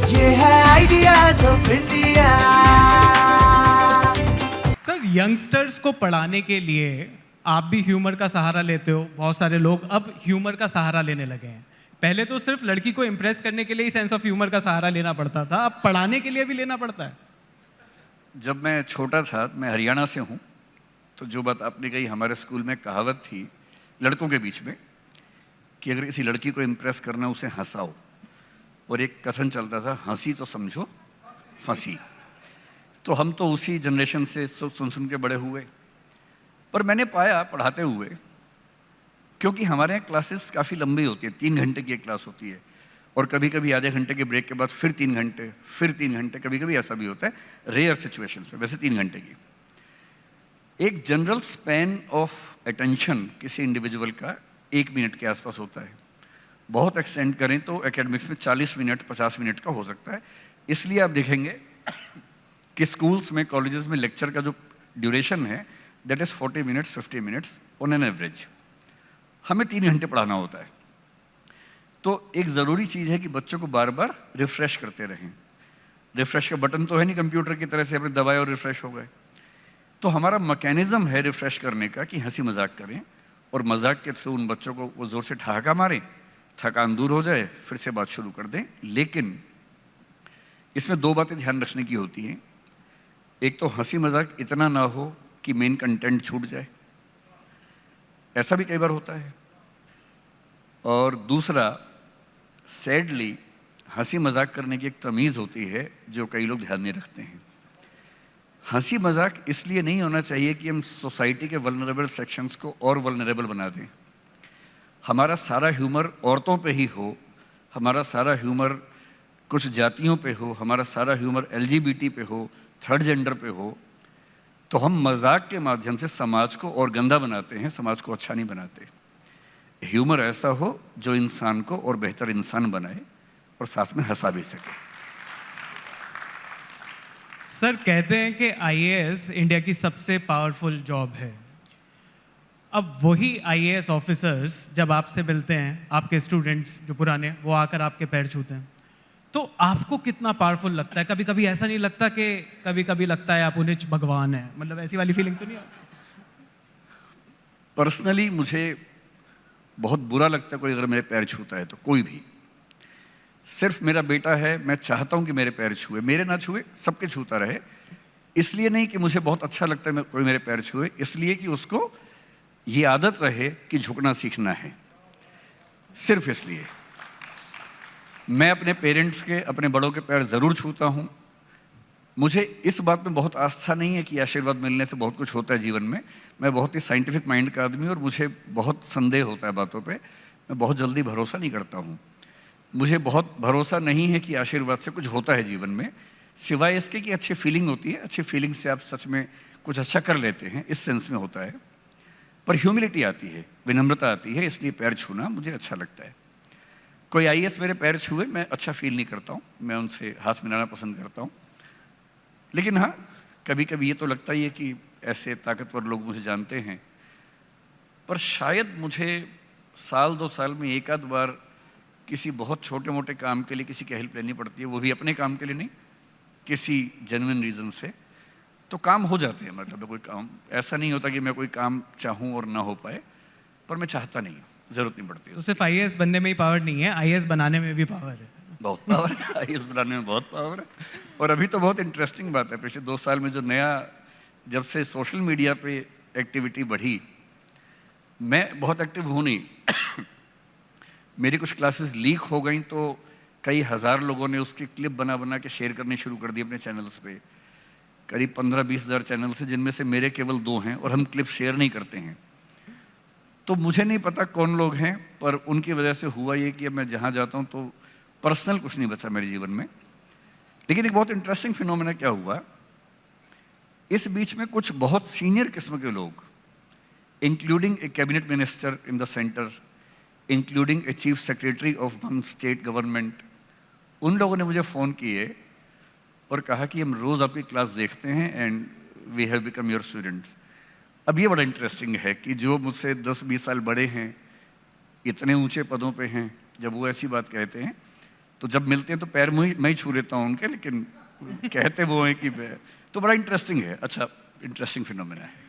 ये है ideas of India. Sir, youngsters को पढ़ाने के लिए आप भी ह्यूमर का सहारा लेते हो। बहुत सारे लोग अब ह्यूमर का सहारा लेने लगे हैं। पहले तो सिर्फ लड़की को इम्प्रेस करने के लिए ही सेंस ऑफ ह्यूमर का सहारा लेना पड़ता था, अब पढ़ाने के लिए भी लेना पड़ता है। जब मैं छोटा था, मैं हरियाणा से हूँ, तो जो बात आपने कही, हमारे स्कूल में कहावत थी लड़कों के बीच में कि अगर किसी लड़की को इम्प्रेस करना, उसे हंसाओ। और एक कथन चलता था, हंसी तो समझो फंसी। तो हम तो उसी जनरेशन से सुन सुन के बड़े हुए। पर मैंने पाया पढ़ाते हुए, क्योंकि हमारे यहाँ क्लासेस काफ़ी लंबी होती है, 3 घंटे की एक क्लास होती है, और कभी कभी आधे घंटे के ब्रेक के बाद फिर 3 घंटे, फिर 3 घंटे, कभी कभी ऐसा भी होता है रेयर सिचुएशंस में, वैसे 3 घंटे की। एक जनरल स्पैन ऑफ अटेंशन किसी इंडिविजुअल का 1 मिनट के आसपास होता है। बहुत एक्सटेंड करें तो एकेडमिक्स में 40 मिनट 50 मिनट का हो सकता है। इसलिए आप देखेंगे कि स्कूल्स में, कॉलेजेस में लेक्चर का जो ड्यूरेशन है that is 40 minutes 50 minutes on an average. हमें 3 घंटे पढ़ाना होता है। तो एक ज़रूरी चीज़ है कि बच्चों को बार बार रिफ्रेश करते रहें। रिफ्रेश का बटन तो है नहीं कंप्यूटर की तरह से आपने दबाए और रिफ्रेश हो गए। तो हमारा मैकेनिज्म है रिफ्रेश करने का कि हंसी मजाक करें, और मजाक के थ्रू उन बच्चों को वो ज़ोर से ठहाका मारें, थकान दूर हो जाए, फिर से बात शुरू कर दें। लेकिन इसमें 2 बातें ध्यान रखने की होती हैं। एक तो हंसी मजाक इतना ना हो कि मेन कंटेंट छूट जाए, ऐसा भी कई बार होता है। और दूसरा, सैडली हंसी मजाक करने की एक तमीज़ होती है जो कई लोग ध्यान नहीं रखते हैं। हंसी मजाक इसलिए नहीं होना चाहिए कि हम सोसाइटी के वल्नरेबल सेक्शंस को और वल्नरेबल बना दें। हमारा सारा ह्यूमर औरतों पे ही हो, हमारा सारा ह्यूमर कुछ जातियों पे हो, हमारा सारा ह्यूमर LGBT पे हो, थर्ड जेंडर पे हो, तो हम मजाक के माध्यम से समाज को और गंदा बनाते हैं, समाज को अच्छा नहीं बनाते। ह्यूमर ऐसा हो जो इंसान को और बेहतर इंसान बनाए और साथ में हंसा भी सके। सर, कहते हैं कि IAS इंडिया की सबसे पावरफुल जॉब है। अब वही IAS ऑफिसर्स जब आपसे मिलते हैं, आपके स्टूडेंट्स जो पुराने, वो आकर आपके पैर छूते हैं, तो आपको कितना पावरफुल लगता है? कभी कभी ऐसा नहीं लगता कि कभी कभी लगता है आप उन्हें भगवान है? मतलब ऐसी वाली फीलिंग तो नहीं आती? पर्सनली मुझे बहुत बुरा लगता है कोई अगर मेरे पैर छूता है, तो कोई भी। सिर्फ मेरा बेटा है, मैं चाहता हूं कि मेरे पैर छुए, मेरे ना छुए, सबके छूता रहे। इसलिए नहीं कि मुझे बहुत अच्छा लगता है कोई मेरे पैर छुए, इसलिए कि उसको ये आदत रहे कि झुकना सीखना है। सिर्फ इसलिए मैं अपने पेरेंट्स के, अपने बड़ों के पैर ज़रूर छूता हूँ। मुझे इस बात में बहुत आस्था नहीं है कि आशीर्वाद मिलने से बहुत कुछ होता है जीवन में। मैं बहुत ही साइंटिफिक माइंड का आदमी हूँ और मुझे बहुत संदेह होता है बातों पे। मैं बहुत जल्दी भरोसा नहीं करता हूँ। मुझे बहुत भरोसा नहीं है कि आशीर्वाद से कुछ होता है जीवन में, सिवाय इसके कि अच्छी फीलिंग होती है। अच्छी फीलिंग से आप सच में कुछ अच्छा कर लेते हैं, इस सेंस में होता है। पर ह्यूमिलिटी आती है, विनम्रता आती है, इसलिए पैर छूना मुझे अच्छा लगता है। कोई IAS मेरे पैर छुए, मैं अच्छा फील नहीं करता हूँ, मैं उनसे हाथ मिलाना पसंद करता हूँ। लेकिन हाँ, कभी कभी ये तो लगता ही है कि ऐसे ताकतवर लोग मुझे जानते हैं। पर शायद मुझे साल 2 साल में एक आध बार किसी बहुत छोटे मोटे काम के लिए किसी की हेल्प लेनी पड़ती है, वो भी अपने काम के लिए नहीं, किसी जेन्युइन रीज़न से। तो काम हो जाते हैं। मतलब कोई काम ऐसा नहीं होता कि मैं कोई काम चाहूँ और ना हो पाए, पर मैं चाहता नहीं, ज़रूरत नहीं पड़ती। तो सिर्फ IAS बनने में ही पावर नहीं है, IAS बनाने में भी पावर है। बहुत पावर है, IAS बनाने में बहुत पावर है। और अभी तो बहुत इंटरेस्टिंग बात है, पिछले 2 साल में जो नया, जब से सोशल मीडिया पे एक्टिविटी बढ़ी, मैं बहुत एक्टिव हूँ नहीं मेरी कुछ क्लासेस लीक हो गई तो कई हज़ार लोगों ने उसकी क्लिप बना बना के शेयर करनी शुरू कर दी अपने चैनल्स पे। करीब 15-20 हज़ार चैनल्स हैं, जिनमें से मेरे केवल 2 हैं और हम क्लिप शेयर नहीं करते हैं। तो मुझे नहीं पता कौन लोग हैं, पर उनकी वजह से हुआ ये कि अब मैं जहाँ जाता हूँ तो पर्सनल कुछ नहीं बचा मेरे जीवन में। लेकिन एक बहुत इंटरेस्टिंग फिनोमेना क्या हुआ, इस बीच में कुछ बहुत सीनियर किस्म के लोग, including A cabinet minister in the centre, including a chief secretary of one state government, उन लोगों ने मुझे फ़ोन किए और कहा कि हम रोज़ आपकी क्लास देखते हैं and we have become your students. अब ये बड़ा इंटरेस्टिंग है कि जो मुझसे 10-20 साल बड़े हैं, इतने ऊंचे पदों पे हैं, जब वो ऐसी बात कहते हैं तो जब मिलते हैं तो पैर मैं ही छू लेता हूँ उनके, लेकिन कहते वो हैं कि तो बड़ा इंटरेस्टिंग है। अच्छा, इंटरेस्टिंग फिनोमेना है।